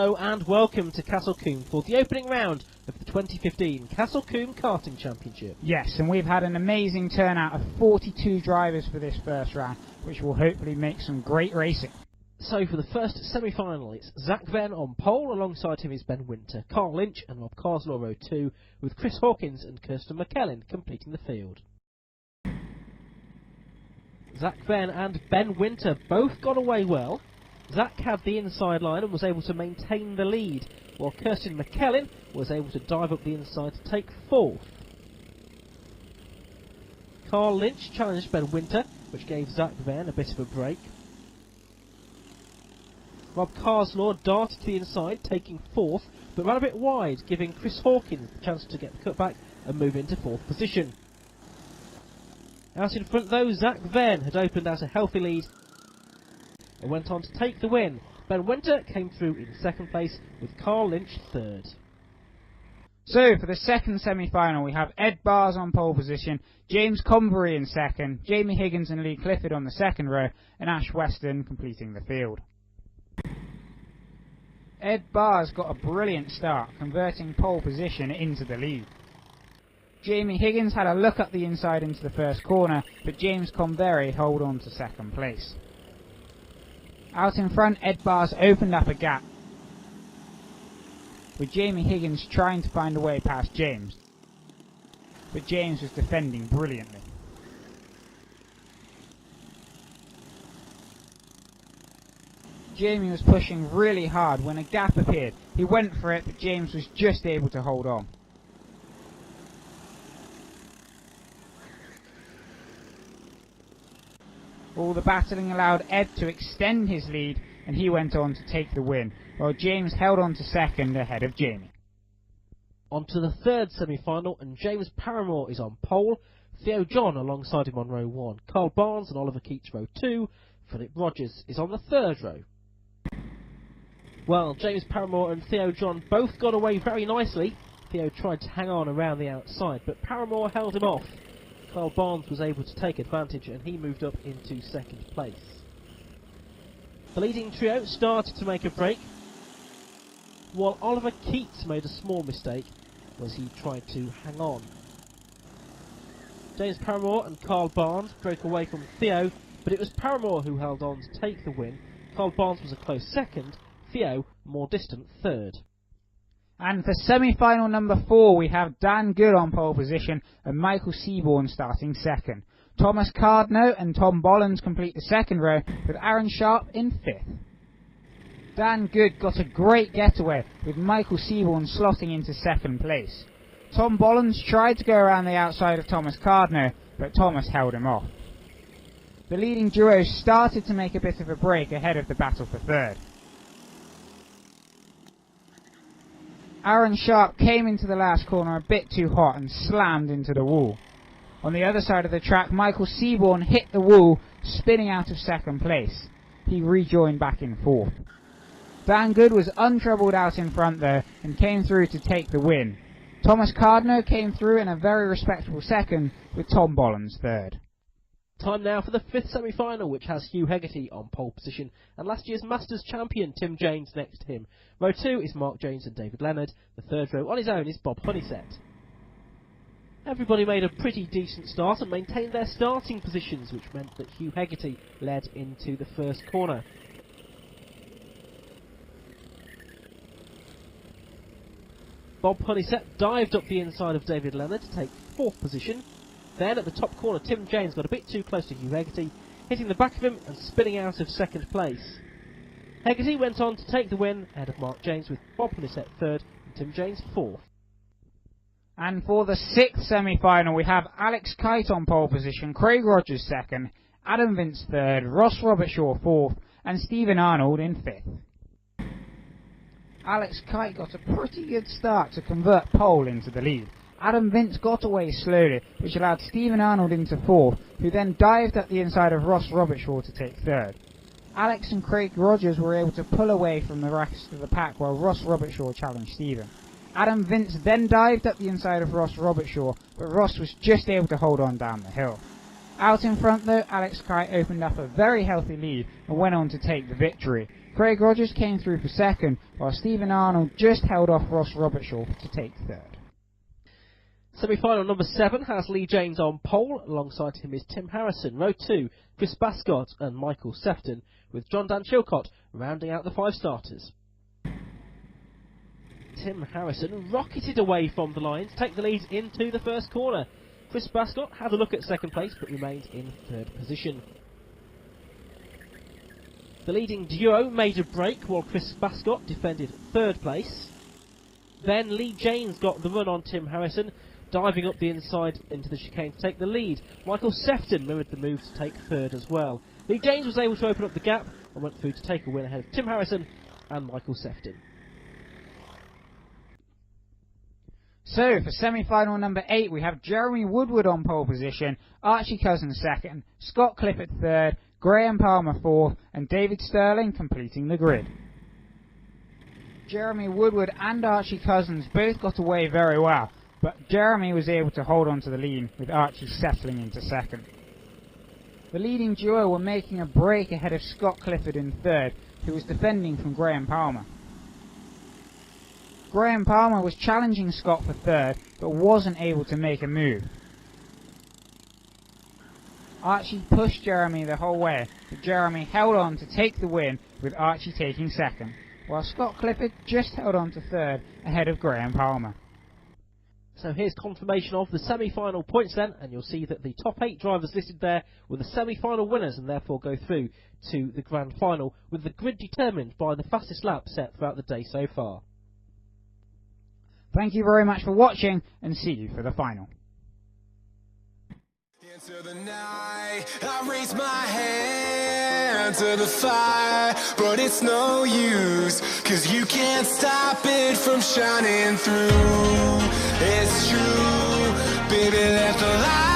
Hello and welcome to Castle Combe for the opening round of the 2015 Castle Combe Karting Championship. Yes, and we've had an amazing turnout of 42 drivers for this first round, which will hopefully make some great racing. So for the first semi-final, it's Zach Venn on pole, alongside him is Ben Winter, Carl Lynch and Rob Carslaw row 2, with Chris Hawkins and Kirsten McKellen completing the field. Zach Venn and Ben Winter both got away well. Zach had the inside line and was able to maintain the lead, while Kirsten McKellen was able to dive up the inside to take fourth. Carl Lynch challenged Ben Winter, which gave Zach Venn a bit of a break. Rob Carslaw darted to the inside, taking fourth, but ran a bit wide, giving Chris Hawkins the chance to get the cutback and move into fourth position. Out in front though, Zach Venn had opened out a healthy lead and went on to take the win. Ben Winter came through in second place, with Carl Lynch third. So for the second semi-final, we have Ed Bars on pole position, James Combe in second, Jamie Higgins and Lee Clifford on the second row, and Ash Weston completing the field. Ed Bars got a brilliant start, converting pole position into the lead. Jamie Higgins had a look up the inside into the first corner, but James Combe held on to second place. Out in front, Ed Bars opened up a gap, with Jamie Higgins trying to find a way past James, but James was defending brilliantly. Jamie was pushing really hard when a gap appeared. He went for it, but James was just able to hold on. All the battling allowed Ed to extend his lead, and he went on to take the win, while James held on to second ahead of Jamie. On to the third semi-final, and James Paramore is on pole, Theo John alongside him on row 1, Carl Barnes and Oliver Keats row 2, Philip Rogers is on the third row. Well, James Paramore and Theo John both got away very nicely. Theo tried to hang on around the outside, but Paramore held him off. Carl Barnes was able to take advantage and he moved up into second place. The leading trio started to make a break, while Oliver Keats made a small mistake as he tried to hang on. James Paramore and Carl Barnes broke away from Theo, but it was Paramore who held on to take the win. Carl Barnes was a close second, Theo more distant third. And for semi-final number 4, we have Dan Good on pole position and Michael Seaborn starting second. Thomas Cardno and Tom Bollins complete the second row, with Aaron Sharp in fifth. Dan Good got a great getaway, with Michael Seaborn slotting into second place. Tom Bollins tried to go around the outside of Thomas Cardno, but Thomas held him off. The leading duo started to make a bit of a break ahead of the battle for third. Aaron Sharp came into the last corner a bit too hot and slammed into the wall. On the other side of the track, Michael Seaborn hit the wall, spinning out of second place. He rejoined back in fourth. Dan Good was untroubled out in front though, and came through to take the win. Thomas Cardno came through in a very respectable second, with Tom Bollins third. Time now for the fifth semi-final, which has Hugh Hegarty on pole position and last year's Masters champion Tim Janes next to him. Row 2 is Mark Janes and David Leonard. The third row on his own is Bob Honeysett. Everybody made a pretty decent start and maintained their starting positions, which meant that Hugh Hegarty led into the first corner. Bob Honeysett dived up the inside of David Leonard to take fourth position. Then at the top corner, Tim Janes got a bit too close to Hugh Hegarty, hitting the back of him and spinning out of second place. Hegarty went on to take the win ahead of Mark Janes, with Bob Honeysett third and Tim Janes fourth. And for the sixth semi-final, we have Alex Kite on pole position, Craig Rogers second, Adam Vince third, Ross Robertshaw fourth, and Stephen Arnold in fifth. Alex Kite got a pretty good start to convert pole into the lead. Adam Vince got away slowly, which allowed Stephen Arnold into fourth, who then dived at the inside of Ross Robertshaw to take third. Alex and Craig Rogers were able to pull away from the rest of the pack while Ross Robertshaw challenged Stephen. Adam Vince then dived at the inside of Ross Robertshaw, but Ross was just able to hold on down the hill. Out in front though, Alex Kite opened up a very healthy lead and went on to take the victory, Craig Rogers came through for second, while Stephen Arnold just held off Ross Robertshaw to take third. Semi-final number 7 has Leigh Janes on pole. Alongside him is Tim Harrison. Row 2, Chris Bascott and Michael Sefton, with John Dan Chilcott rounding out the 5 starters. Tim Harrison rocketed away from the line to take the lead into the first corner. Chris Bascott had a look at second place but remained in third position. The leading duo made a break while Chris Bascott defended third place. Then Leigh Janes got the run on Tim Harrison, diving up the inside into the chicane to take the lead. Michael Sefton mirrored the move to take third as well. Leigh Janes was able to open up the gap and went through to take a win ahead of Tim Harrison and Michael Sefton. So, for semi-final number 8, we have Jeremy Woodward on pole position, Archie Cousins second, Scott Clifford third, Graham Palmer fourth, and David Sterling completing the grid. Jeremy Woodward and Archie Cousins both got away very well, but Jeremy was able to hold on to the lead, with Archie settling into second. The leading duo were making a break ahead of Scott Clifford in third, who was defending from Graham Palmer. Graham Palmer was challenging Scott for third, but wasn't able to make a move. Archie pushed Jeremy the whole way, but Jeremy held on to take the win, with Archie taking second, while Scott Clifford just held on to third, ahead of Graham Palmer. So here's confirmation of the semi-final points then, and you'll see that the top 8 drivers listed there were the semi-final winners and therefore go through to the grand final, with the grid determined by the fastest lap set throughout the day so far. Thank you very much for watching, and see you for the final. Into the night, I raise my hand to the fire, but it's no use, 'cause you can't stop it from shining through. It's true, baby, let the light